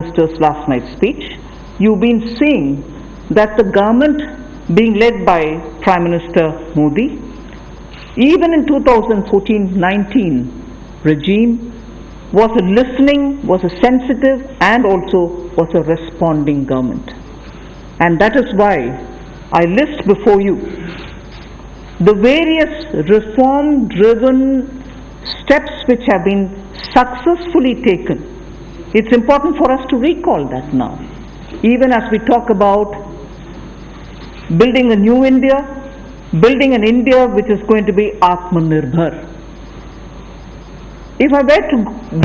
Minister's last night's speech, you've been seeing that the government being led by Prime Minister Modi, even in 2014-19 regime, was a listening, was a sensitive, and also was a responding government. And that is why I list before you the various reform-driven steps which have been successfully taken. It's important for us to recall that now. Even as we talk about building a new India, building an India which is going to be Atmanirbhar. If I were to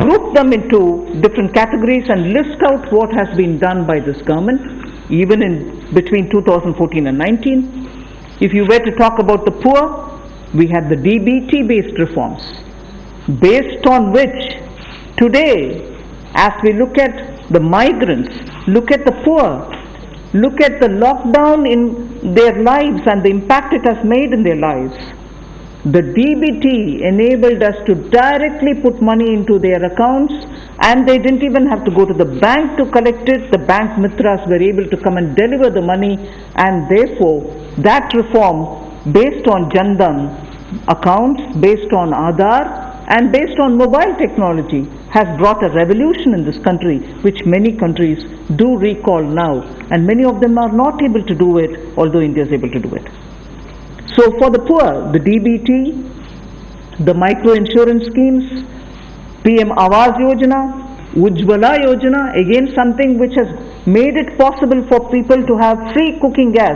group them into different categories and list out what has been done by this government, even in between 2014 and 19, if you were to talk about the poor, we had the DBT-based reforms, based on which today, as we look at the migrants, look at the poor, look at the lockdown in their lives and the impact it has made in their lives, the DBT enabled us to directly put money into their accounts, and they didn't even have to go to the bank to collect it. The bank mitras were able to come and deliver the money, and therefore that reform based on Jan Dhan accounts, based on Aadhaar, and based on mobile technology has brought a revolution in this country, which many countries do recall now, and many of them are not able to do it, although India is able to do it. So for the poor, the DBT, the micro insurance schemes, PM Awas Yojana, Ujjwala Yojana, again something which has made it possible for people to have free cooking gas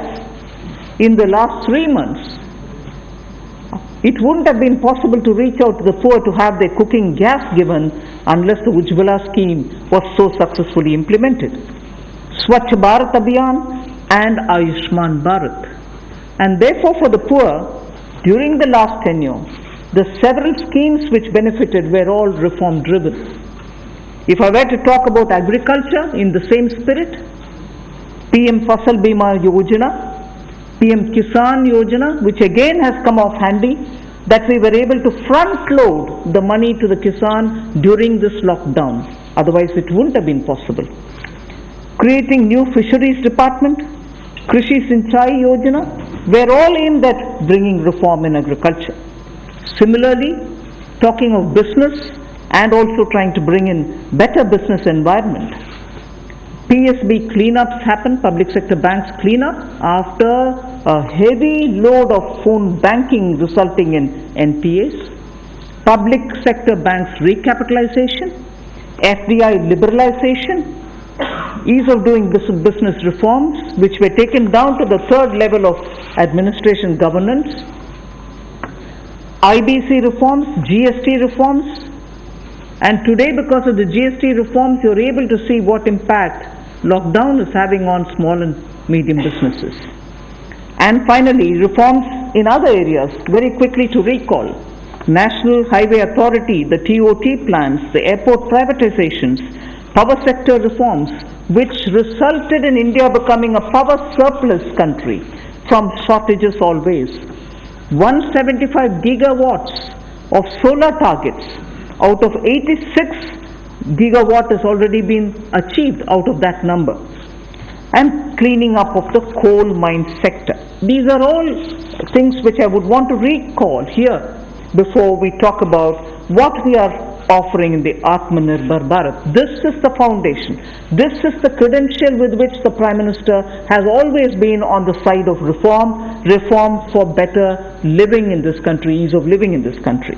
in the last 3 months. It wouldn't have been possible to reach out to the poor to have their cooking gas given unless the Ujjwala scheme was so successfully implemented. Swachh Bharat Abhiyan and Ayushman Bharat. And therefore for the poor, during the last tenure, the several schemes which benefited were all reform driven. If I were to talk about agriculture in the same spirit, PM Fasal Bima Yojana, PM Kisan Yojana, which again has come off handy, that we were able to front load the money to the Kisan during this lockdown. Otherwise it wouldn't have been possible. Creating new fisheries department, Krishi Sinchai Yojana, were all aimed at bringing reform in agriculture. Similarly, talking of business and also trying to bring in better business environment. PSB cleanups happen, public sector banks cleanup, after a heavy load of phone banking resulting in NPAs. Public sector banks recapitalization, FDI liberalization, ease of doing business reforms, which were taken down to the third level of administration governance, IBC reforms, GST reforms, and today because of the GST reforms you're able to see what impact lockdown is having on small and medium businesses. And finally, reforms in other areas, very quickly to recall. National Highway Authority, the TOT plans, the airport privatizations, power sector reforms, which resulted in India becoming a power surplus country from shortages always. 175 gigawatts of solar targets out of 86 gigawatt has already been achieved out of that number. And cleaning up of the coal mine sector. These are all things which I would want to recall here before we talk about what we are offering in the Atmanirbhar Bharat. This is the foundation. This is the credential with which the Prime Minister has always been on the side of reform, reform for better living in this country, ease of living in this country.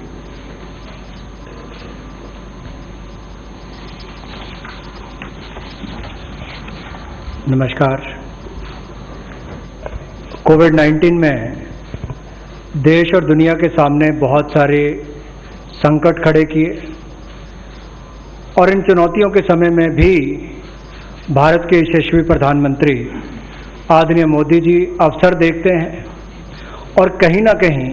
नमस्कार। कोविड-19 में देश और दुनिया के सामने बहुत सारे संकट खड़े किए और इन चुनौतियों के समय में भी भारत के यशस्वी प्रधानमंत्री आदरणीय मोदी जी अवसर देखते हैं और कहीं ना कहीं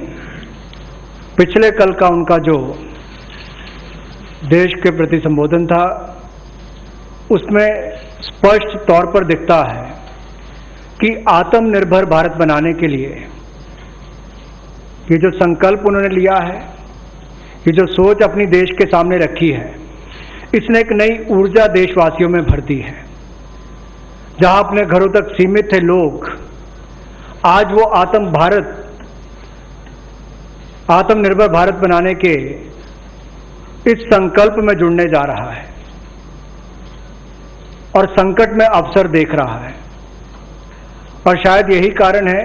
पिछले कल का उनका जो देश के प्रति संबोधन था उसमें स्पष्ट तौर पर दिखता है कि आत्मनिर्भर भारत बनाने के लिए ये जो संकल्प उन्होंने लिया है, ये जो सोच अपनी देश के सामने रखी है, इसने एक नई ऊर्जा देशवासियों में भर दी है। जहां अपने घरों तक सीमित थे लोग, आज वो आत्मनिर्भर भारत बनाने के इस संकल्प में जुड़ने जा रहा है और संकट में अवसर देख रहा है। और शायद यही कारण है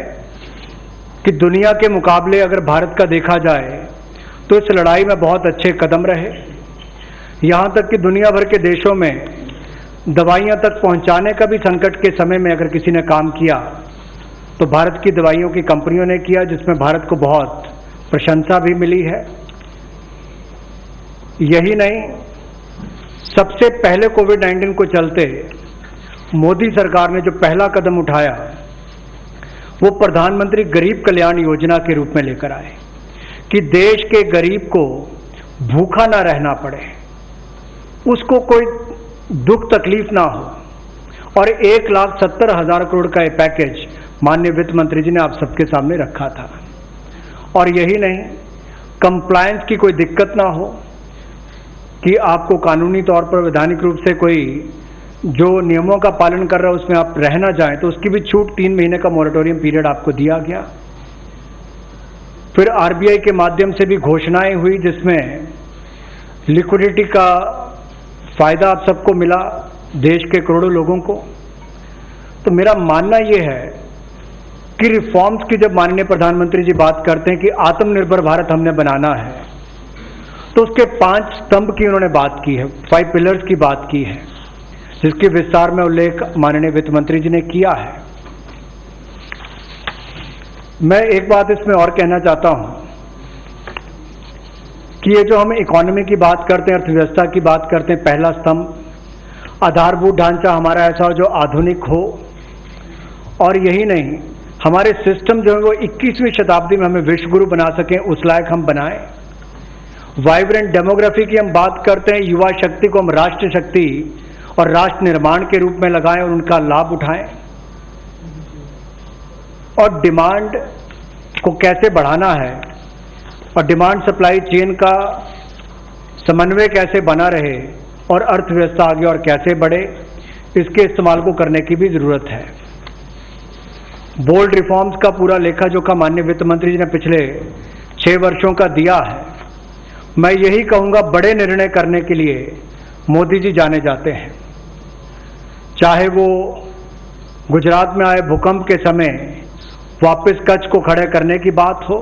कि दुनिया के मुकाबले अगर भारत का देखा जाए तो इस लड़ाई में बहुत अच्छे कदम रहे। यहां तक कि दुनिया भर के देशों में दवाइयां तक पहुंचाने का भी संकट के समय में अगर किसी ने काम किया तो भारत की दवाइयों की कंपनियों ने किया, जिसमें भारत को बहुत प्रशंसा भी मिली है। यही नहीं, सबसे पहले कोविड-19 को चलते मोदी सरकार ने जो पहला कदम उठाया वो प्रधानमंत्री गरीब कल्याण योजना के रूप में लेकर आए कि देश के गरीब को भूखा ना रहना पड़े, उसको कोई दुख तकलीफ ना हो। और 1,70,000 करोड़ का ये पैकेज माननीय वित्त मंत्री जी ने आप सबके सामने रखा था। और यही नहीं, कंप्लायंस की कोई दिक्कत ना हो कि आपको कानूनी तौर पर वैधानिक रूप से कोई जो नियमों का पालन कर रहा है उसमें आप रहना चाहें तो उसकी भी छूट 3 महीने का मॉरेटोरियम पीरियड आपको दिया गया। फिर आरबीआई के माध्यम से भी घोषणाएं हुई जिसमें लिक्विडिटी का फायदा आप सबको मिला, देश के करोड़ों लोगों को। तो मेरा मानना यह है कि रिफॉर्म्स की जब माननीय प्रधानमंत्री जी बात करते हैं कि आत्मनिर्भर भारत हमने बनाना है, तो उसके 5 स्तंभ की उन्होंने बात की है, 5 पिलर्स की बात की है, जिसके विस्तार में उल्लेख माननीय वित्त मंत्री जी ने किया है। मैं एक बात इसमें और कहना चाहता हूं कि ये जो हम इकोनॉमी की बात करते हैं, अर्थव्यवस्था की बात करते हैं, पहला स्तंभ आधारभूत ढांचा हमारा ऐसा हो जो आधुनिक हो। और यही नहीं, हमारे सिस्टम जो है वो 21वीं शताब्दी में हमें विश्व गुरु बना सकें, उस लायक हम बनाएं। वाइब्रेंट डेमोग्राफी की हम बात करते हैं, युवा शक्ति को हम राष्ट्र शक्ति और राष्ट्र निर्माण के रूप में लगाएं और उनका लाभ उठाएं। और डिमांड को कैसे बढ़ाना है और डिमांड सप्लाई चेन का समन्वय कैसे बना रहे और अर्थव्यवस्था आगे और कैसे बढ़े, इसके इस्तेमाल को करने की भी जरूरत है। बोल्ड रिफॉर्म्स का पूरा लेखा जोखा माननीय वित्त मंत्री जी ने पिछले 6 वर्षों का दिया है। मैं यही कहूंगा, बड़े निर्णय करने के लिए मोदी जी जाने जाते हैं। चाहे वो गुजरात में आए भूकंप के समय वापस कच्छ को खड़े करने की बात हो,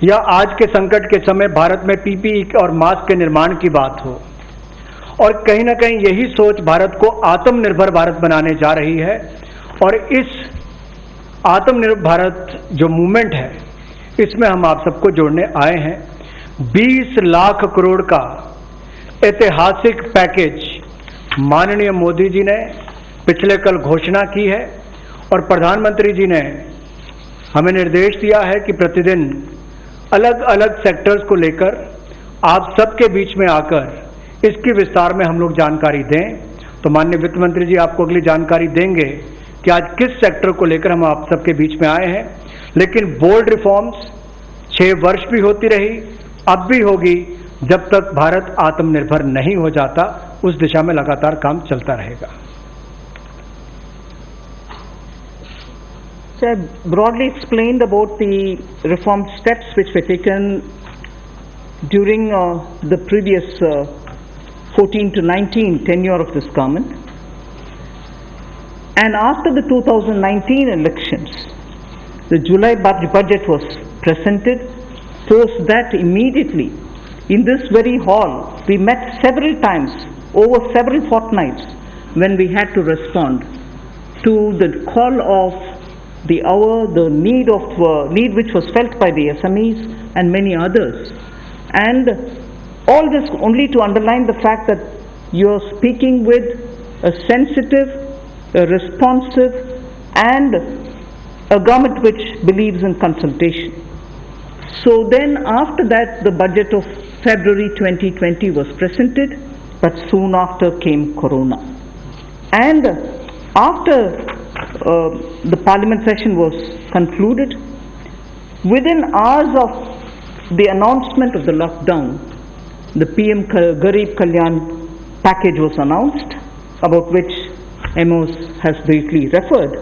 या आज के संकट के समय भारत में पीपीई और मास्क के निर्माण की बात हो। और कहीं ना कहीं यही सोच भारत को आत्मनिर्भर भारत बनाने जा रही है। और इस आत्मनिर्भर भारत जो मूवमेंट है, इसमें हम आप सबको जोड़ने आए हैं। 20 लाख करोड़ का ऐतिहासिक पैकेज माननीय मोदी जी ने पिछले कल घोषणा की है और प्रधानमंत्री जी ने हमें निर्देश दिया है कि प्रतिदिन अलग अलग सेक्टर्स को लेकर आप सबके बीच में आकर इसके विस्तार में हम लोग जानकारी दें। तो माननीय वित्त मंत्री जी आपको अगली जानकारी देंगे कि आज किस सेक्टर को लेकर हम आप सबके बीच में आए हैं। लेकिन बोल्ड रिफॉर्म्स 6 वर्ष भी होती रही, अब भी होगी, जब तक भारत आत्मनिर्भर नहीं हो जाता, उस दिशा में लगातार काम चलता रहेगा। So I broadly explained about the reform steps which were taken during the previous 14 to 19 tenure of this government. And after the 2019 elections, the July budget was presented. Post that, immediately in this very hall, we met several times over several fortnights when we had to respond to the call of the hour, the need which was felt by the SMEs and many others. And all this only to underline the fact that you are speaking with a sensitive, a responsive, and a government which believes in consultation. So then after that, the budget of February 2020 was presented, but soon after came Corona. And after the parliament session was concluded, within hours of the announcement of the lockdown, the PM Garib Kalyan package was announced, about which Amos has briefly referred.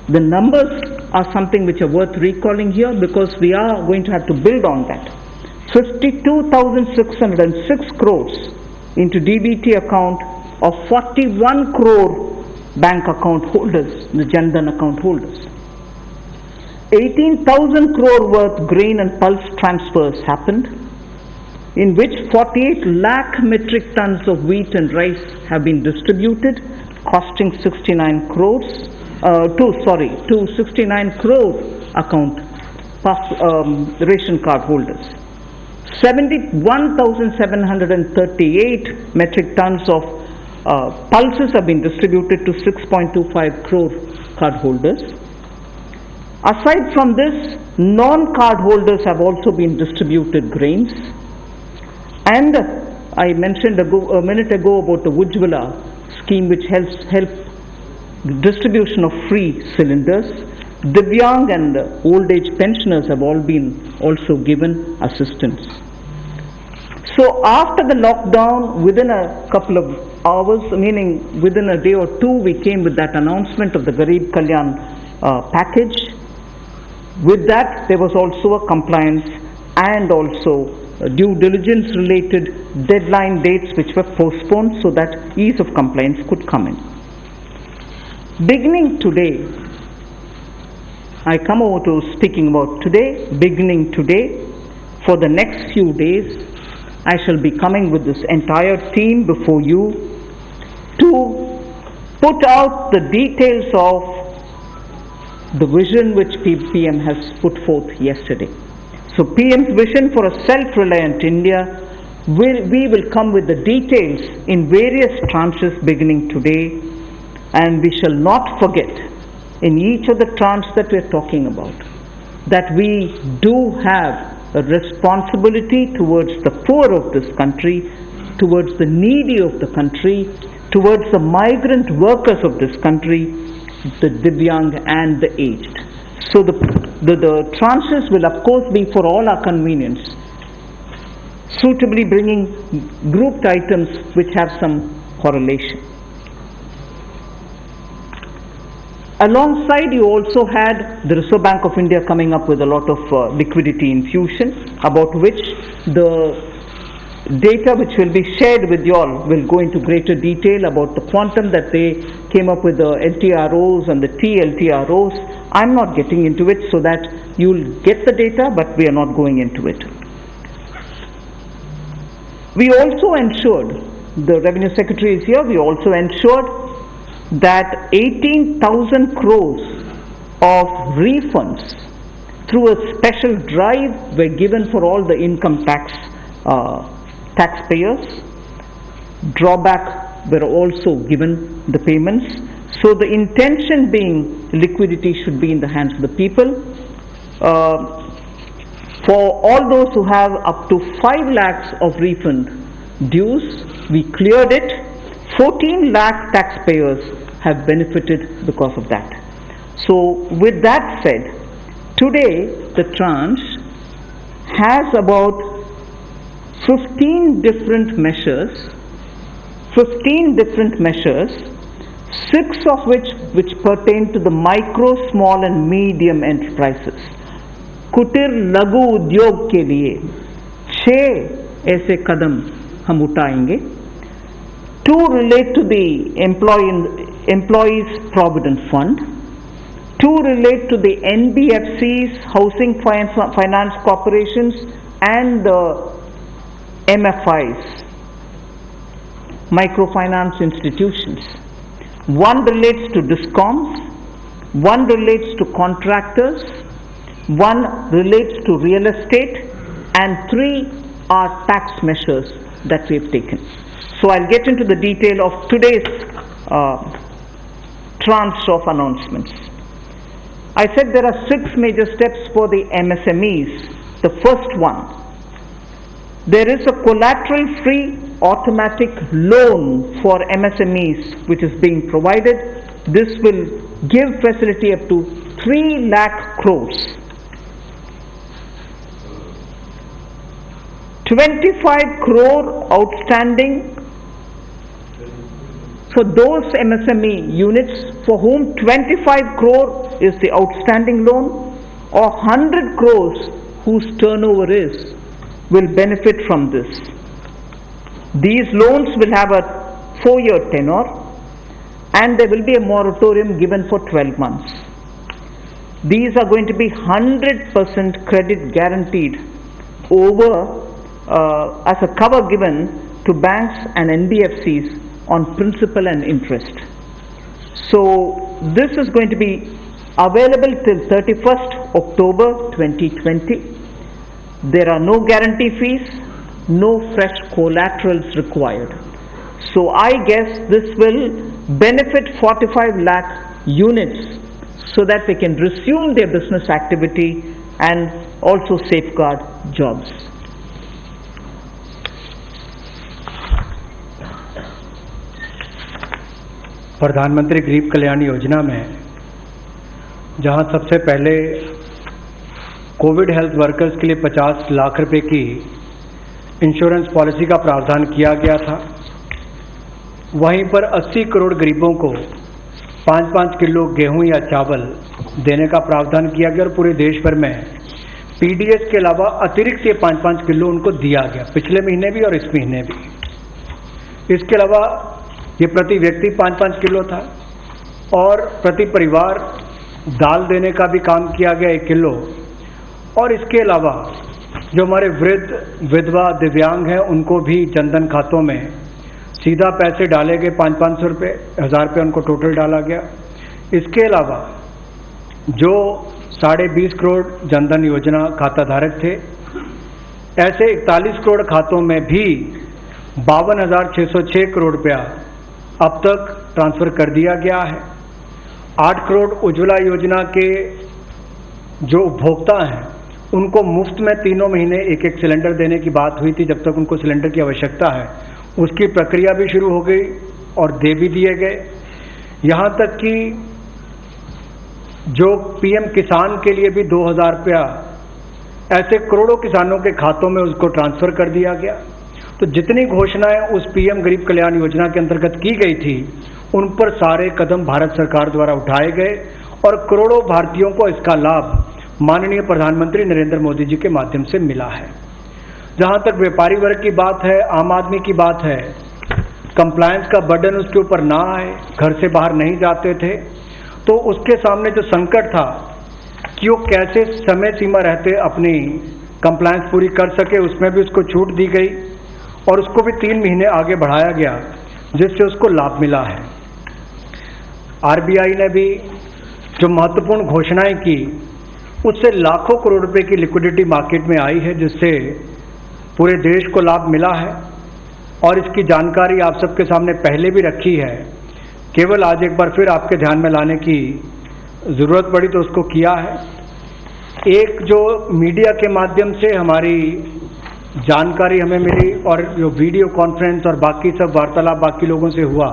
The numbers are something which are worth recalling here because we are going to have to build on that. 52,606 crores into DBT account of 41 crore bank account holders, the Jan Dhan account holders. 18,000 crore worth grain and pulse transfers happened, in which 48 lakh metric tons of wheat and rice have been distributed, costing 69 crores, to 69 crore account ration card holders. 71,738 metric tons of pulses have been distributed to 6.25 crore card holders. Aside from this, non-card holders have also been distributed grains. And I mentioned a minute ago about the Ujjwala scheme, which helps distribution of free cylinders. Divyang and old age pensioners have all been also given assistance. So after the lockdown, within a couple of hours, meaning within a day or two, we came with that announcement of the Garib Kalyan package. With that, there was also a compliance and also due diligence related deadline dates which were postponed so that ease of compliance could come in. Beginning today, I come over to speaking about today. Beginning today, for the next few days, I shall be coming with this entire team before you to put out the details of the vision which PM has put forth yesterday. So PM's vision for a self-reliant India, we will come with the details in various tranches beginning today, and we shall not forget in each of the tranches that we are talking about that we do have a responsibility towards the poor of this country, towards the needy of the country, towards the migrant workers of this country, the Divyang and the aged. So the tranches will of course be for all our convenience, suitably bringing grouped items which have some correlation. Alongside, you also had the Reserve Bank of India coming up with a lot of liquidity infusion, about which the data which will be shared with you all will go into greater detail about the quantum that they came up with, the LTROs and the TLTROs. I'm not getting into it so that you'll get the data, but we are not going into it. We also ensured, the Revenue Secretary is here, we also ensured that 18,000 crores of refunds through a special drive were given for all the income taxpayers. Drawback were also given the payments. So the intention being liquidity should be in the hands of the people. For all those who have up to 5 lakhs of refund dues, we cleared it. 14 lakh taxpayers have benefited because of that. So with that said, today the tranche has about 15 different measures, 6 of which pertain to the micro, small and medium enterprises. कुटीर लघु उद्योग के लिए 6 ऐसे कदम हम उठाएंगे. 2 relate to the employees provident fund. 2 relate to the NBFCs, housing finance corporations and the MFIs, microfinance institutions. 1 relates to DISCOMs, 1 relates to contractors, 1 relates to real estate, and 3 are tax measures that we have taken. So I'll get into the detail of today's tranche of announcements. I said there are 6 major steps for the MSMEs. The first one, there is a collateral-free automatic loan for MSMEs which is being provided. This will give facility up to 3 lakh crores 25 crore outstanding for those MSME units for whom 25 crore is the outstanding loan, or 100 crores whose turnover will benefit from this. These loans will have a 4-year tenure, and there will be a moratorium given for 12 months. These are going to be 100% credit guaranteed over as a cover given to banks and NBFCs on principal and interest. So this is going to be available till 31st October 2020. There are no guarantee fees, no fresh collaterals required. So I guess this will benefit 45 lakh units so that they can resume their business activity and also safeguard jobs. प्रधानमंत्री गरीब कल्याण योजना में जहां सबसे पहले Covid health workers के लिए 50 लाख रुपए की इंश्योरेंस पॉलिसी का प्रावधान किया गया था, वहीं पर 80 करोड़ गरीबों को 5-5 किलो गेहूं या चावल देने का प्रावधान किया गया और पूरे देश भर में पीडीएस के अलावा अतिरिक्त ये 5-5 किलो उनको दिया गया, पिछले महीने भी और इस महीने भी। इसके अलावा ये प्रति व्यक्ति 5-5 किलो था और प्रति परिवार दाल देने का भी काम किया गया 1 किलो, और इसके अलावा जो हमारे वृद्ध विधवा दिव्यांग हैं उनको भी जनधन खातों में सीधा पैसे डाले गए, 500-500 रुपये, 1000 रुपये उनको टोटल डाला गया। इसके अलावा जो 20.5 करोड़ जनधन योजना खाता धारक थे, ऐसे 41 करोड़ खातों में भी 52,606 करोड़ रुपया अब तक ट्रांसफर कर दिया गया है। 8 करोड़ उज्ज्वला योजना के जो उपभोक्ता हैं उनको मुफ्त में 3 महीने 1-1 सिलेंडर देने की बात हुई थी, जब तक उनको सिलेंडर की आवश्यकता है। उसकी प्रक्रिया भी शुरू हो गई और दे भी दिए गए। यहाँ तक कि जो पीएम किसान के लिए भी 2,000 रुपया ऐसे करोड़ों किसानों के खातों में उसको ट्रांसफर कर दिया गया। तो जितनी घोषणाएं उस पीएम गरीब कल्याण योजना के अंतर्गत की गई थी, उन पर सारे कदम भारत सरकार द्वारा उठाए गए और करोड़ों भारतीयों को इसका लाभ माननीय प्रधानमंत्री नरेंद्र मोदी जी के माध्यम से मिला है। जहां तक व्यापारी वर्ग की बात है, आम आदमी की बात है, कंप्लायंस का बर्डन उसके ऊपर ना आए, घर से बाहर नहीं जाते थे, तो उसके सामने जो संकट था कि वो कैसे समय सीमा रहते अपनी कंप्लायंस पूरी कर सके, उसमें भी उसको छूट दी गई और उसको भी 3 महीने आगे बढ़ाया गया, जिससे उसको लाभ मिला है। आरबीआई ने भी जो महत्वपूर्ण घोषणाएं की, उससे लाखों करोड़ रुपए की लिक्विडिटी मार्केट में आई है, जिससे पूरे देश को लाभ मिला है और इसकी जानकारी आप सबके सामने पहले भी रखी है। केवल आज एक बार फिर आपके ध्यान में लाने की ज़रूरत पड़ी तो उसको किया है। एक जो मीडिया के माध्यम से हमारी जानकारी हमें मिली और जो वीडियो कॉन्फ्रेंस और बाकी सब वार्तालाप बाकी लोगों से हुआ,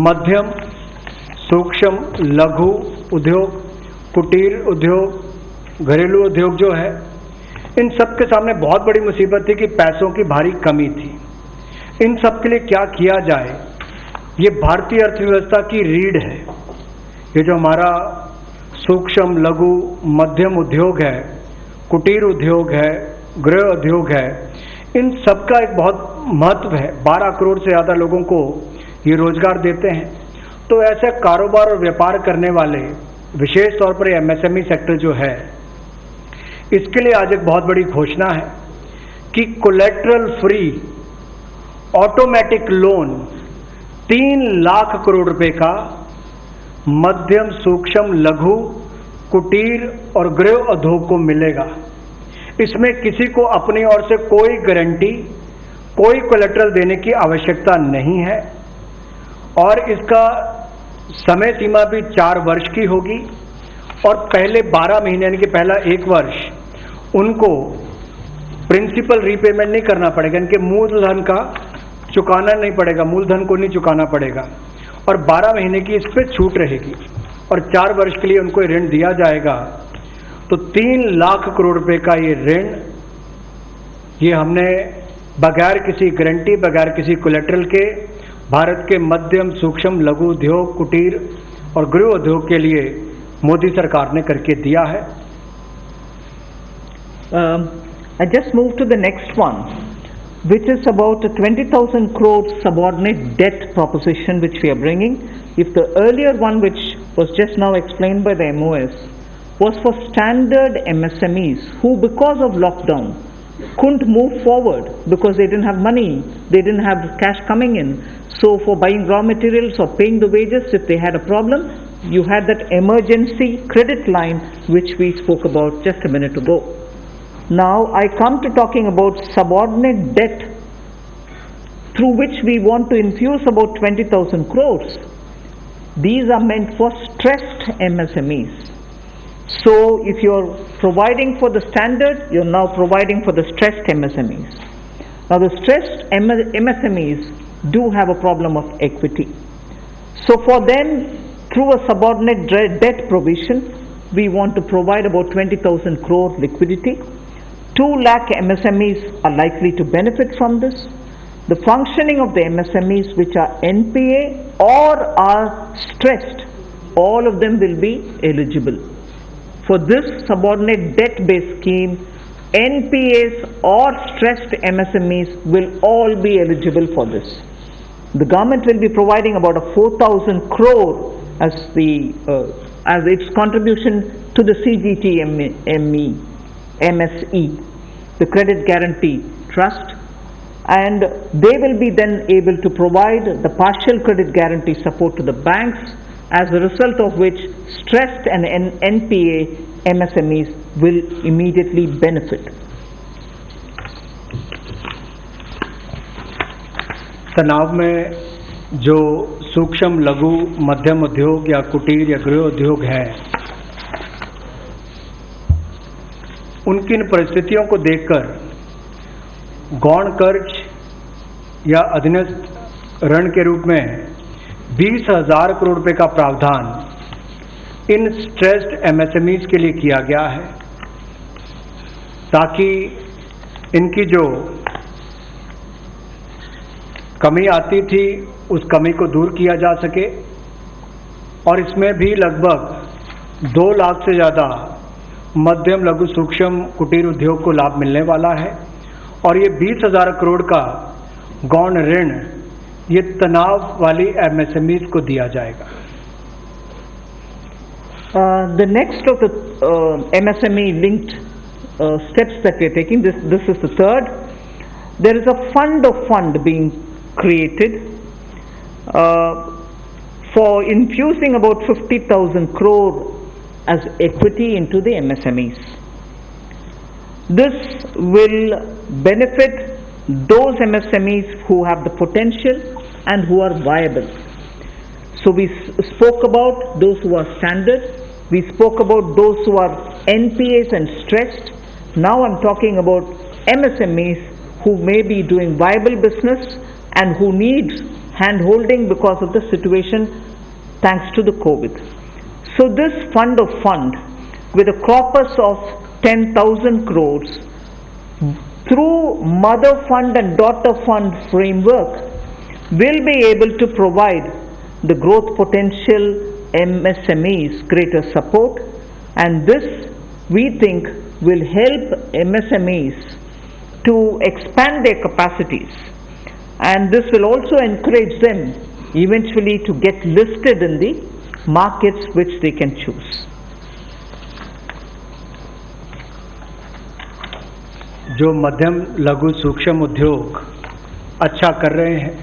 मध्यम सूक्ष्म लघु उद्योग, कुटीर उद्योग, घरेलू उद्योग जो है, इन सब के सामने बहुत बड़ी मुसीबत थी कि पैसों की भारी कमी थी। इन सब के लिए क्या किया जाए, ये भारतीय अर्थव्यवस्था की रीढ़ है। ये जो हमारा सूक्ष्म लघु मध्यम उद्योग है, कुटीर उद्योग है, गृह उद्योग है, इन सबका एक बहुत महत्व है। 12 करोड़ से ज़्यादा लोगों को ये रोजगार देते हैं। तो ऐसे कारोबार और व्यापार करने वाले, विशेष तौर पर एमएसएमई सेक्टर जो है, इसके लिए आज एक बहुत बड़ी घोषणा है कि collateral free automatic loan 3 lakh crore रुपए का मध्यम सूक्ष्म लघु कुटीर और गृह उद्योग को मिलेगा। इसमें किसी को अपनी ओर से कोई गारंटी, कोई कोलेटरल देने की आवश्यकता नहीं है और इसका समय सीमा भी 4 वर्ष की होगी और पहले 12 महीने यानी कि पहला 1 वर्ष उनको प्रिंसिपल रीपेमेंट नहीं करना पड़ेगा, इनके मूलधन का चुकाना नहीं पड़ेगा, मूलधन को नहीं चुकाना पड़ेगा और 12 महीने की इस पर छूट रहेगी और 4 वर्ष के लिए उनको ऋण दिया जाएगा। तो 3 लाख करोड़ रुपए का ये ऋण ये हमने बगैर किसी गारंटी, बगैर किसी कोलेटरल के भारत के मध्यम, सूक्ष्म, लघु उद्योग, कुटीर और गृह उद्योग के लिए मोदी सरकार ने करके दिया है। I just move to the next one, which is about a 20,000 crore subordinate debt proposition which we are bringing. If the earlier one, which was just now explained by the MOS, was for standard MSMEs who, because of lockdown, couldn't move forward because they didn't have money, they didn't have cash coming in. So for buying raw materials or paying the wages, if they had a problem, you had that emergency credit line which we spoke about just a minute ago. Now I come to talking about subordinate debt through which we want to infuse about 20,000 crores. These are meant for stressed MSMEs. So if you're providing for the standard, you're now providing for the stressed MSMEs. Now the stressed MSMEs do have a problem of equity. So for them, through a subordinate debt provision, we want to provide about 20,000 crore liquidity. 2 lakh MSMEs are likely to benefit from this. The functioning of the MSMEs which are NPA or are stressed, all of them will be eligible. For this subordinate debt-based scheme, NPAs or stressed MSMEs will all be eligible for this. The government will be providing about a 4,000 crore as its contribution to the MSE, the Credit Guarantee Trust, and they will be then able to provide the partial credit guarantee support to the banks, as a result of which stressed and NPA MSMEs will immediately benefit. तनाव में जो सूक्ष्म, लघु, मध्यम उद्योग या कुटीर या गृह उद्योग हैं, उनकी इन परिस्थितियों को देखकर गौण कर्ज या अधीनस्थ ऋण के रूप में 20,000 करोड़ रुपए का प्रावधान इन स्ट्रेस्ड एमएसएमईज के लिए किया गया है, ताकि इनकी जो कमी आती थी उस कमी को दूर किया जा सके। और इसमें भी लगभग 2 लाख से ज़्यादा मध्यम, लघु, सूक्ष्म, कुटीर उद्योग को लाभ मिलने वाला है। और ये 20,000 करोड़ का गौण ऋण ये तनाव वाली एमएसएमईज को दिया जाएगा। The next of the MSME linked steps that we are taking, this is the third. There is a fund being created for infusing about 50,000 crore as equity into the MSMEs. This will benefit those MSMEs who have the potential and who are viable. So we spoke about those who are standard, we spoke about those who are NPAs and stressed. Now I'm talking about MSMEs who may be doing viable business and who need hand-holding because of the situation thanks to the COVID. So this fund with a corpus of 10,000 crores through mother fund and daughter fund framework will be able to provide the growth potential MSMEs greater support, and this we think will help MSMEs to expand their capacities, and this will also encourage them eventually to get listed in the markets which they can choose. जो मध्यम, लघु, सूक्ष्म उद्योग अच्छा कर रहे हैं,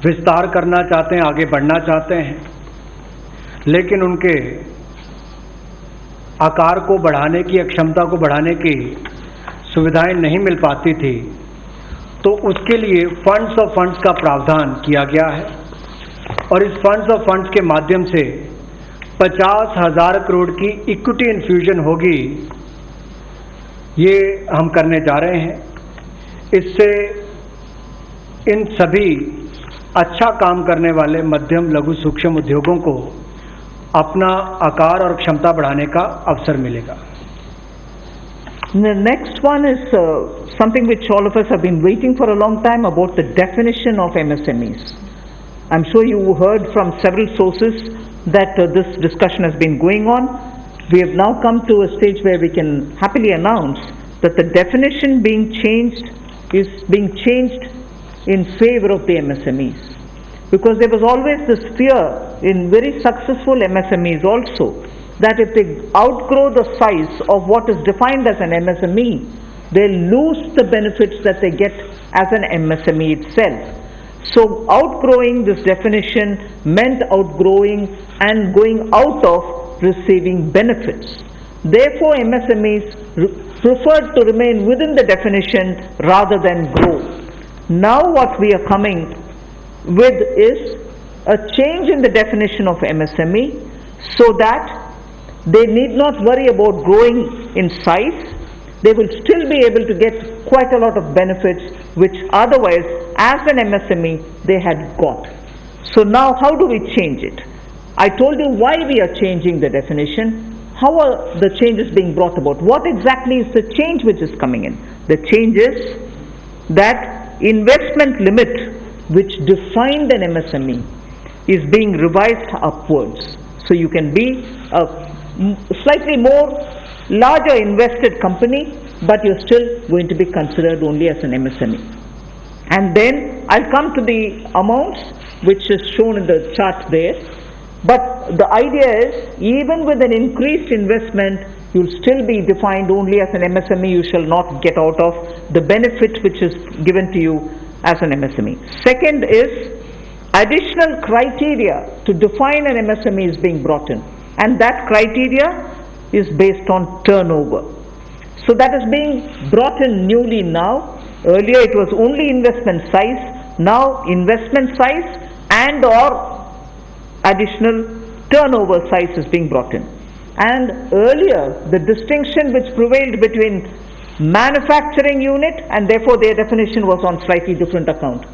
विस्तार करना चाहते हैं, आगे बढ़ना चाहते हैं, लेकिन उनके आकार को बढ़ाने की, क्षमता को बढ़ाने की सुविधाएं नहीं मिल पाती थी, तो उसके लिए फंड्स ऑफ फंड्स का प्रावधान किया गया है। और इस फंड्स ऑफ फंड्स के माध्यम से 50,000 करोड़ की इक्विटी इन्फ्यूजन होगी, ये हम करने जा रहे हैं। इससे इन सभी अच्छा काम करने वाले मध्यम, लघु, सूक्ष्म उद्योगों को अपना आकार और क्षमता बढ़ाने का अवसर मिलेगा। The next one is something which all of us have been waiting for a long time, about the definition of MSMEs. I'm sure you heard from several sources that this discussion has been going on. We have now come to a stage where we can happily announce that the definition being changed is being changed in favor of the MSMEs. Because there was always this fear in very successful MSMEs also, that if they outgrow the size of what is defined as an MSME, they'll lose the benefits that they get as an MSME itself. So outgrowing this definition meant outgrowing and going out of receiving benefits. Therefore, MSMEs preferred to remain within the definition rather than grow. Now what we are coming with is a change in the definition of MSME, so that they need not worry about growing in size. They will still be able to get quite a lot of benefits which otherwise as an MSME they had got. So now how do we change it? I told you why we are changing the definition. How are the changes being brought about? What exactly is the change which is coming in? The change is that investment limit which defined an MSME is being revised upwards. So you can be a slightly more larger invested company, but you're still going to be considered only as an MSME. And then I'll come to the amounts which is shown in the chart there. But the idea is, even with an increased investment, you'll still be defined only as an MSME. You shall not get out of the benefit which is given to you as an MSME. Second is, additional criteria to define an MSME is being brought in. And that criteria is based on turnover. So that is being brought in newly now. Earlier it was only investment size. Now investment size and or additional turnover size is being brought in. And earlier the distinction which prevailed between manufacturing unit, and therefore their definition was on slightly different account.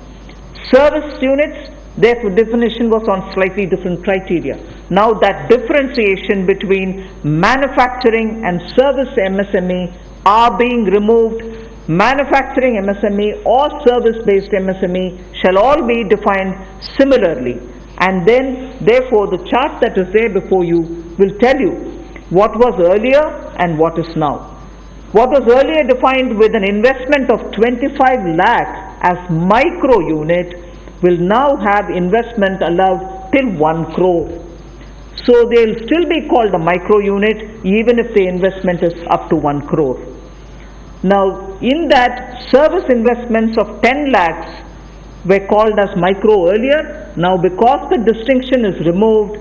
Service units, their definition was on slightly different criteria. Now that differentiation between manufacturing and service MSME are being removed. Manufacturing MSME or service-based MSME shall all be defined similarly. And then, therefore, the chart that is there before you will tell you what was earlier and what is now. What was earlier defined with an investment of 25 lakh as micro unit will now have investment allowed till 1 crore. So they will still be called a micro unit even if the investment is up to 1 crore. Now in that, service investments of 10 lakhs were called as micro earlier. Now because the distinction is removed,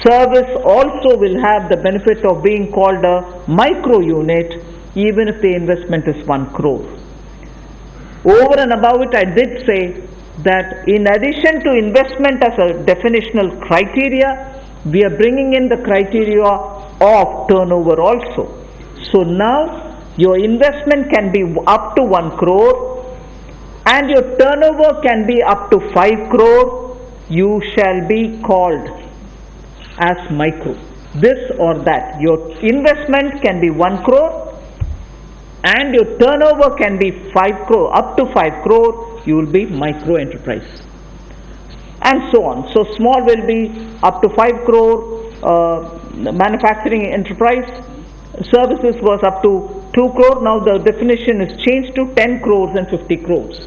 service also will have the benefit of being called a micro unit even if the investment is 1 crore. Over and above it, I did say that in addition to investment as a definitional criteria, we are bringing in the criteria of turnover also. So now your investment can be up to 1 crore and your turnover can be up to 5 crore. You shall be called as micro. This or that. Your investment can be 1 crore and your turnover can be 5 crore, up to 5 crore, you will be micro enterprise. And so on. So small will be up to 5 crore, manufacturing enterprise. Services was up to 2 crore. Now the definition is changed to 10 crores and 50 crores.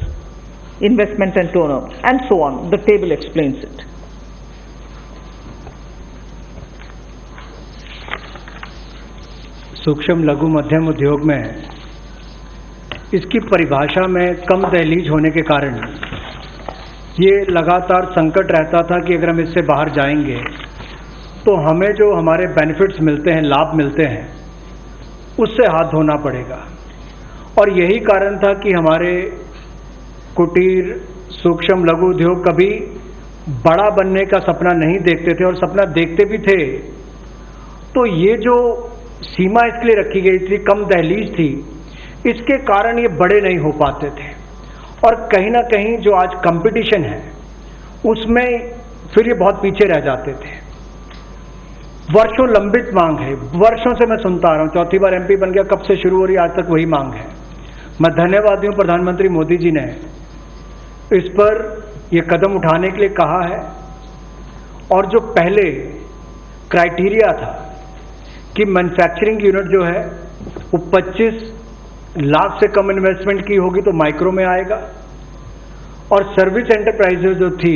Investment and turnover. And so on. The table explains it. सूक्ष्म लघु मध्यम उद्योग में इसकी परिभाषा में कम दहलीज होने के कारण ये लगातार संकट रहता था कि अगर हम इससे बाहर जाएंगे तो हमें जो हमारे बेनिफिट्स मिलते हैं, लाभ मिलते हैं, उससे हाथ धोना पड़ेगा। और यही कारण था कि हमारे कुटीर सूक्ष्म लघु उद्योग कभी बड़ा बनने का सपना नहीं देखते थे, और सपना देखते भी थे तो ये जो सीमा इसके लिए रखी गई थी, कम दहलीज थी, इसके कारण ये बड़े नहीं हो पाते थे। और कहीं ना कहीं जो आज कंपटीशन है उसमें फिर ये बहुत पीछे रह जाते थे। वर्षों लंबित मांग है, वर्षों से मैं सुनता आ रहा हूं, चौथी बार एमपी बन गया, कब से शुरू हो रही है, आज तक वही मांग है। मैं धन्यवादी हूं प्रधानमंत्री मोदी जी ने इस पर यह कदम उठाने के लिए कहा है। और जो पहले क्राइटेरिया था कि मैन्युफैक्चरिंग यूनिट जो है वो 25 लाख से कम इन्वेस्टमेंट की होगी तो माइक्रो में आएगा, और सर्विस एंटरप्राइजेज जो थी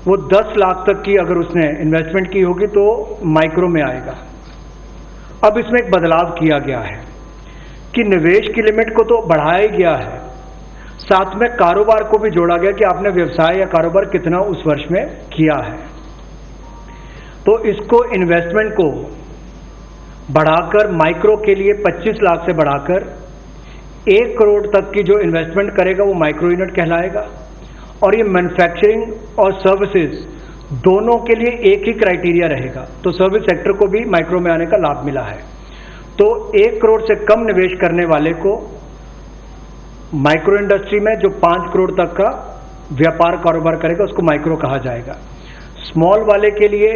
वो 10 लाख तक की अगर उसने इन्वेस्टमेंट की होगी तो माइक्रो में आएगा। अब इसमें एक बदलाव किया गया है कि निवेश की लिमिट को तो बढ़ाया गया है, साथ में कारोबार को भी जोड़ा गया कि आपने व्यवसाय या कारोबार कितना उस वर्ष में किया है। तो इसको इन्वेस्टमेंट को बढ़ाकर माइक्रो के लिए 25 लाख से बढ़ाकर 1 करोड़ तक की जो इन्वेस्टमेंट करेगा वो माइक्रो यूनिट कहलाएगा। और ये मैन्युफैक्चरिंग और सर्विसेज दोनों के लिए एक ही क्राइटेरिया रहेगा, तो सर्विस सेक्टर को भी माइक्रो में आने का लाभ मिला है। तो 1 करोड़ से कम निवेश करने वाले को माइक्रो इंडस्ट्री में जो 5 करोड़ तक का व्यापार कारोबार करेगा उसको माइक्रो कहा जाएगा। स्मॉल वाले के लिए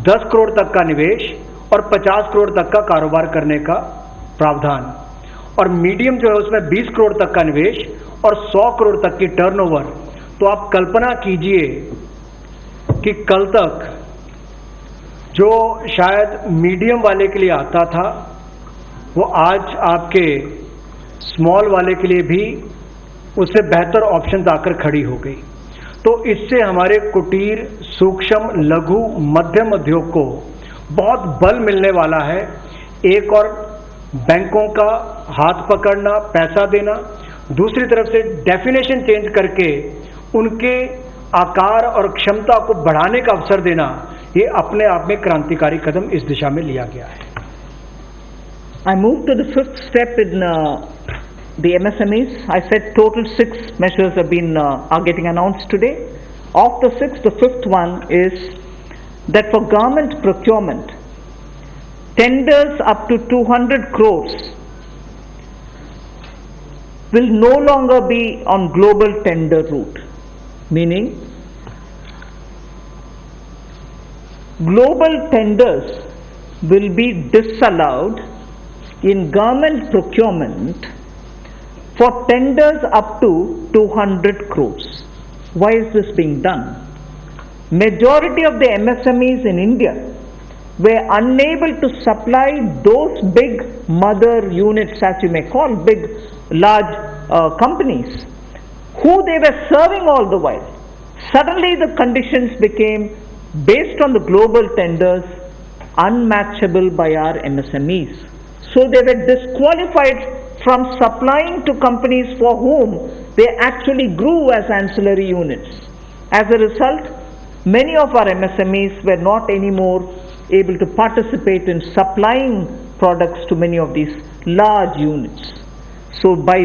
10 करोड़ तक का निवेश और 50 करोड़ तक का कारोबार करने का प्रावधान, और मीडियम जो है उसमें 20 करोड़ तक का निवेश और 100 करोड़ तक की टर्नओवर। तो आप कल्पना कीजिए कि कल तक जो शायद मीडियम वाले के लिए आता था वो आज आपके स्मॉल वाले के लिए भी उससे बेहतर ऑप्शन आकर खड़ी हो गई। तो इससे हमारे कुटीर, सूक्ष्म, लघु, मध्यम उद्योग को बहुत बल मिलने वाला है। एक और बैंकों का हाथ पकड़ना, पैसा देना, दूसरी तरफ से डेफिनेशन चेंज करके उनके आकार और क्षमता को बढ़ाने का अवसर देना, ये अपने आप में क्रांतिकारी कदम इस दिशा में लिया गया है। I move to the fifth step in the MSMEs. I said total 6 measures have been are getting announced today. Of the 6, the fifth one is that for government procurement, tenders up to 200 crores will no longer be on global tender route, meaning global tenders will be disallowed in government procurement for tenders up to 200 crores. Why is this being done? Majority of the MSMEs in India were unable to supply those big mother units, as you may call, big, large companies, who they were serving all the while. Suddenly the conditions became, based on the global tenders, unmatchable by our MSMEs. So they were disqualified from supplying to companies for whom they actually grew as ancillary units. As a result, many of our MSMEs were not anymore able to participate in supplying products to many of these large units. So by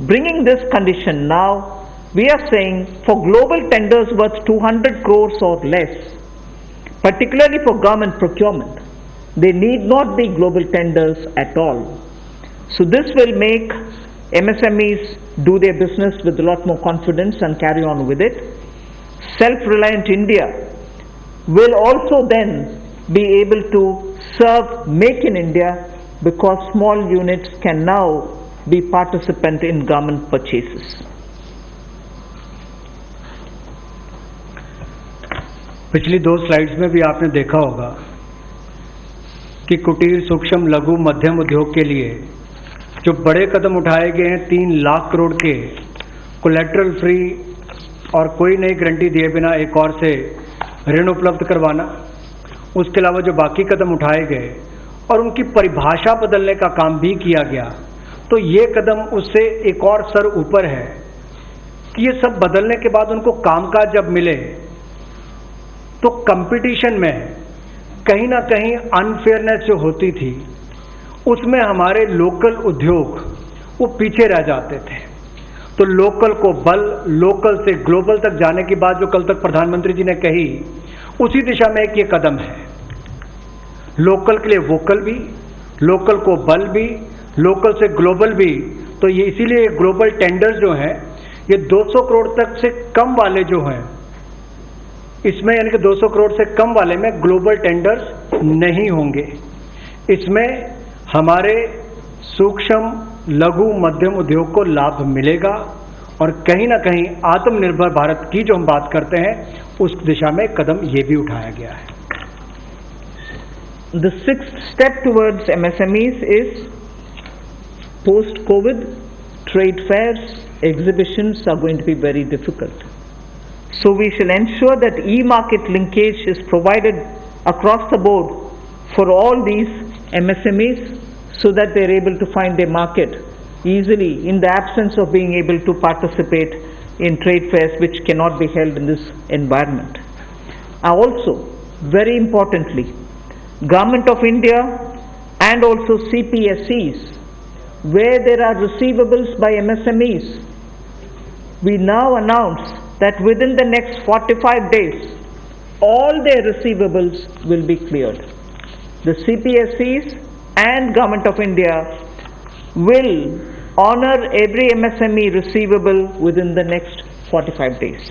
bringing this condition now, we are saying for global tenders worth 200 crores or less, particularly for government procurement, they need not be global tenders at all. So this will make MSMEs do their business with a lot more confidence and carry on with it. Self-reliant India will also then be able to serve Make in India, because small units can now be participant in government purchases. पिछली 2 slides में भी आपने देखा होगा कि कुटीर, सूक्ष्म, लघु, मध्यम उद्योग के लिए जो बड़े कदम उठाए गए हैं, 3 लाख करोड़ के कोलेटरल फ्री और कोई नई गारंटी दिए बिना एक और से ऋण उपलब्ध करवाना, उसके अलावा जो बाकी कदम उठाए गए और उनकी परिभाषा बदलने का काम भी किया गया, तो ये कदम उससे एक और स्तर ऊपर है कि ये सब बदलने के बाद उनको कामकाज जब मिले तो कंपटीशन में कहीं ना कहीं अनफेयरनेस जो होती थी उसमें हमारे लोकल उद्योग वो पीछे रह जाते थे। तो लोकल को बल, लोकल से ग्लोबल तक जाने की बात जो कल तक प्रधानमंत्री जी ने कही, उसी दिशा में एक ये कदम है। लोकल के लिए वोकल भी, लोकल को बल भी, लोकल से ग्लोबल भी। तो ये इसीलिए ग्लोबल टेंडर्स जो हैं, ये 200 करोड़ तक से कम वाले जो हैं इसमें यानी कि 200 करोड़ से कम वाले में ग्लोबल टेंडर्स नहीं होंगे। इसमें हमारे सूक्ष्म लघु मध्यम उद्योग को लाभ मिलेगा और कहीं ना कहीं आत्मनिर्भर भारत की जो हम बात करते हैं उस दिशा में कदम ये भी उठाया गया है। The sixth step towards MSMEs is post-COVID trade fairs, exhibitions are going to be very difficult. So we shall ensure that e-market linkage is provided across the board for all these MSMEs so that they are able to find their market easily in the absence of being able to participate in trade fairs which cannot be held in this environment. Also, very importantly, Government of India and also CPSEs, where there are receivables by MSMEs, we now announce that within the next 45 days, all their receivables will be cleared. The CPSEs and Government of India will honor every MSME receivable within the next 45 days.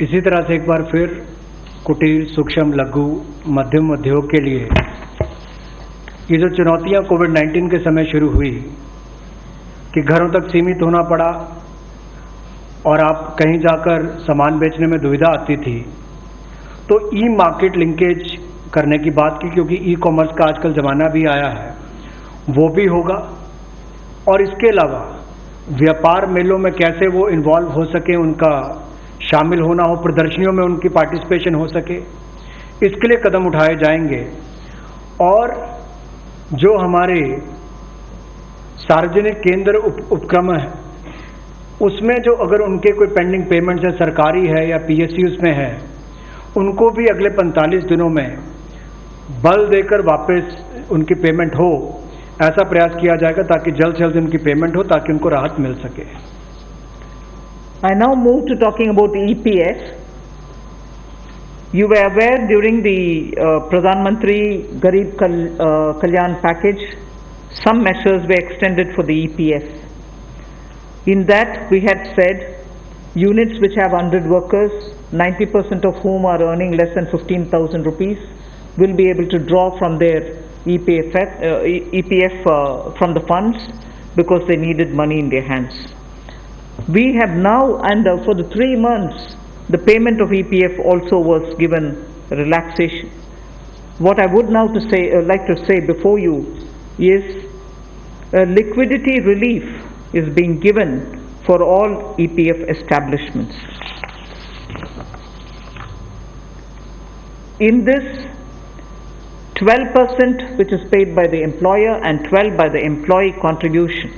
इसी तरह से एक बार फिर कुटीर सूक्ष्म लघु मध्यम उद्योग के लिए ये जो चुनौतियां कोविड-19 के समय शुरू हुई कि घरों तक सीमित होना पड़ा और आप कहीं जाकर सामान बेचने में दुविधा आती थी, तो ई मार्केट लिंकेज करने की बात की, क्योंकि ई कॉमर्स का आजकल ज़माना भी आया है, वो भी होगा। और इसके अलावा व्यापार मेलों में कैसे वो इन्वॉल्व हो सके, उनका शामिल होना हो, प्रदर्शनियों में उनकी पार्टिसिपेशन हो सके, इसके लिए कदम उठाए जाएंगे। और जो हमारे सार्वजनिक केंद्र उपक्रम है उसमें जो अगर उनके कोई पेंडिंग पेमेंट्स है, सरकारी है या PSUs में है, उनको भी अगले 45 दिनों में बल देकर वापस उनकी पेमेंट हो, ऐसा प्रयास किया जाएगा ताकि जल्द से जल्द उनकी पेमेंट हो, ताकि उनको राहत मिल सके। I now move to talking about EPF. You were aware during the Pradhan Mantri Garib Kalyan package, some measures were extended for the EPF. In that we had said units which have 100 workers, 90% of whom are earning less than 15,000 rupees, will be able to draw from their EPF from the funds because they needed money in their hands. We have now, and for the 3 months, the payment of EPF also was given relaxation. What I would now like to say before you is liquidity relief is being given for all EPF establishments. In this, 12% which is paid by the employer and 12% by the employee contribution.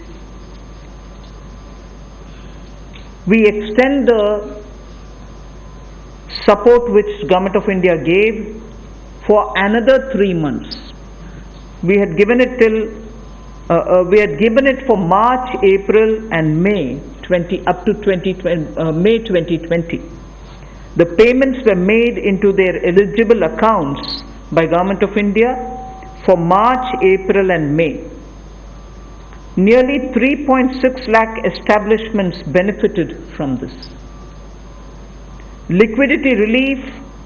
We extend the support which Government of India gave for another 3 months. We had given it for March, April and May up to May 2020. The payments were made into their eligible accounts by Government of India for March, April and May. Nearly 3.6 lakh establishments benefited from this. Liquidity relief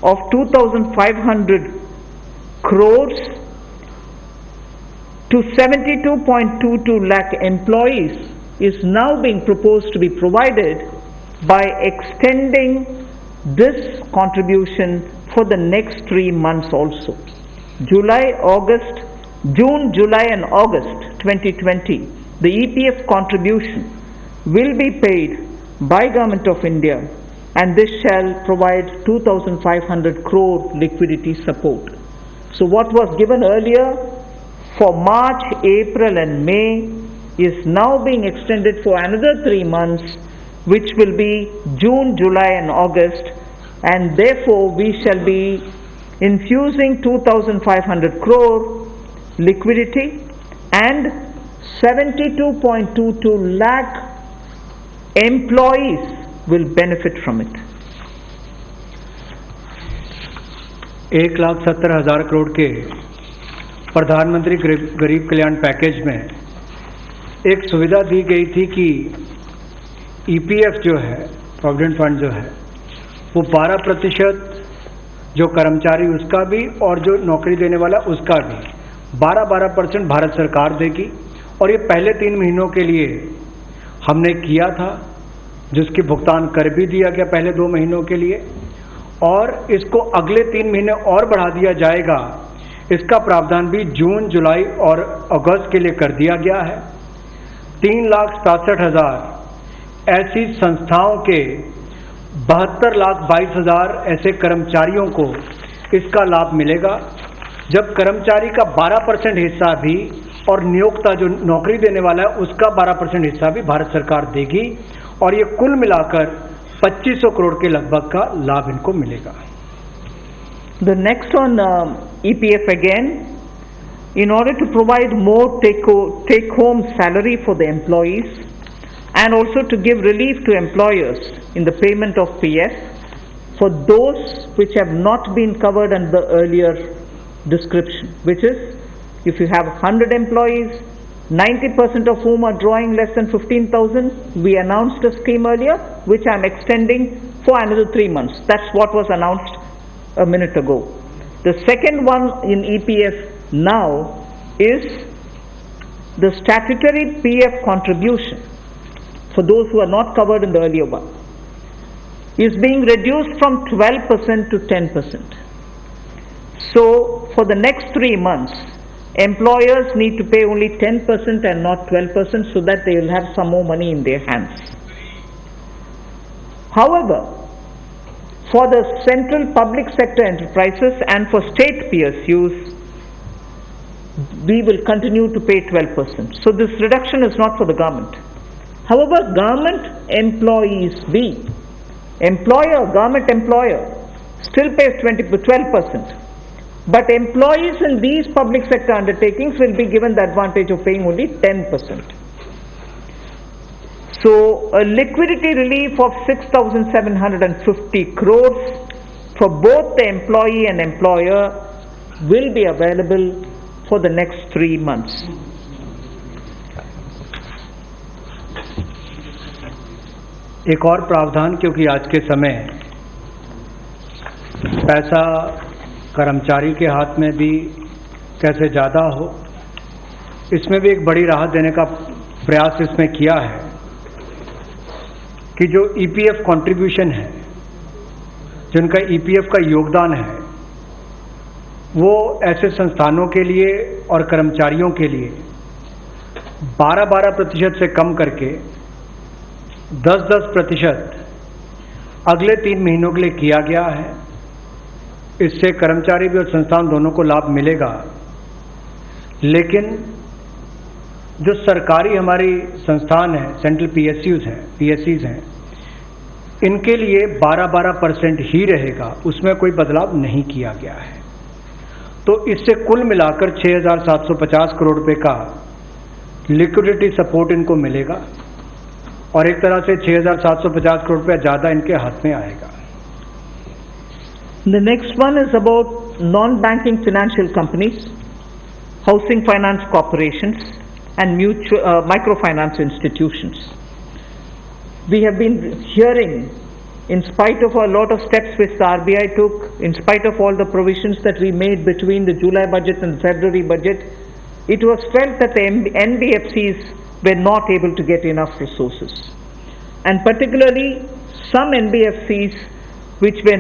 of 2,500 crores to 72.22 lakh employees is now being proposed to be provided by extending this contribution for the next 3 months also. June, July and August 2020, the EPF contribution will be paid by Government of India, and this shall provide 2,500 crore liquidity support. So what was given earlier for March, April and May is now being extended for another 3 months, which will be June, July and August, and therefore we shall be infusing 2,500 crore liquidity and 72.22 lakh employees will benefit from it. 1,70,000 crore के प्रधानमंत्री गरीब कल्याण package में एक सुविधा दी गई थी कि EPF जो है, प्रोविडेंट फंड जो है, वो 12% जो कर्मचारी उसका भी और जो नौकरी देने वाला उसका भी 12% भारत सरकार देगी। और ये पहले 3 महीनों के लिए हमने किया था, जिसकी भुगतान कर भी दिया गया पहले 2 महीनों के लिए, और इसको अगले 3 महीने और बढ़ा दिया जाएगा। इसका प्रावधान भी जून, जुलाई और अगस्त के लिए कर दिया गया है। 3,67,000 ऐसी संस्थाओं के 72,22,000 ऐसे कर्मचारियों को इसका लाभ मिलेगा। जब कर्मचारी का 12% हिस्सा भी और नियोक्ता जो नौकरी देने वाला है उसका 12% हिस्सा भी भारत सरकार देगी, और ये कुल मिलाकर 2500 करोड़ के लगभग का लाभ इनको मिलेगा। The next on EPF again, in order to provide more take-home salary for the employees and also to give relief to employers in the payment of PF for those which have not been covered under the earlier description, which is if you have 100 employees, 90% of whom are drawing less than 15,000, we announced a scheme earlier which I am extending for another 3 months. That's what was announced a minute ago. The second one in EPF now is the statutory PF contribution for those who are not covered in the earlier one is being reduced from 12% to 10%. So for the next 3 months, employers need to pay only 10% and not 12% so that they will have some more money in their hands. However, for the central public sector enterprises and for state PSUs, we will continue to pay 12%. So this reduction is not for the government. However, government employees government employer still pays 12%. But employees in these public sector undertakings will be given the advantage of paying only 10%. So a liquidity relief of 6,750 crores for both the employee and employer will be available for the next 3 months. एक और प्रावधान, क्योंकि आज के समय पैसा कर्मचारी के हाथ में भी कैसे ज़्यादा हो, इसमें भी एक बड़ी राहत देने का प्रयास इसमें किया है कि जो ईपीएफ कंट्रीब्यूशन है, जिनका ईपीएफ का योगदान है, वो ऐसे संस्थानों के लिए और कर्मचारियों के लिए 12% से कम करके 10% अगले 3 महीनों के लिए किया गया है। इससे कर्मचारी भी और संस्थान दोनों को लाभ मिलेगा। लेकिन जो सरकारी हमारी संस्थान है, सेंट्रल पीएससीज हैं, इनके लिए 12% ही रहेगा, उसमें कोई बदलाव नहीं किया गया है। तो इससे कुल मिलाकर 6,750 करोड़ रुपए का लिक्विडिटी सपोर्ट इनको मिलेगा और एक तरह से 6,750 करोड़ रुपया ज़्यादा इनके हाथ में आएगा। The next one is about non-banking financial companies, housing finance corporations and microfinance institutions. We have been hearing, in spite of a lot of steps which the RBI took, in spite of all the provisions that we made between the July budget and the February budget, it was felt that the NBFCs were not able to get enough resources. And particularly some NBFCs which were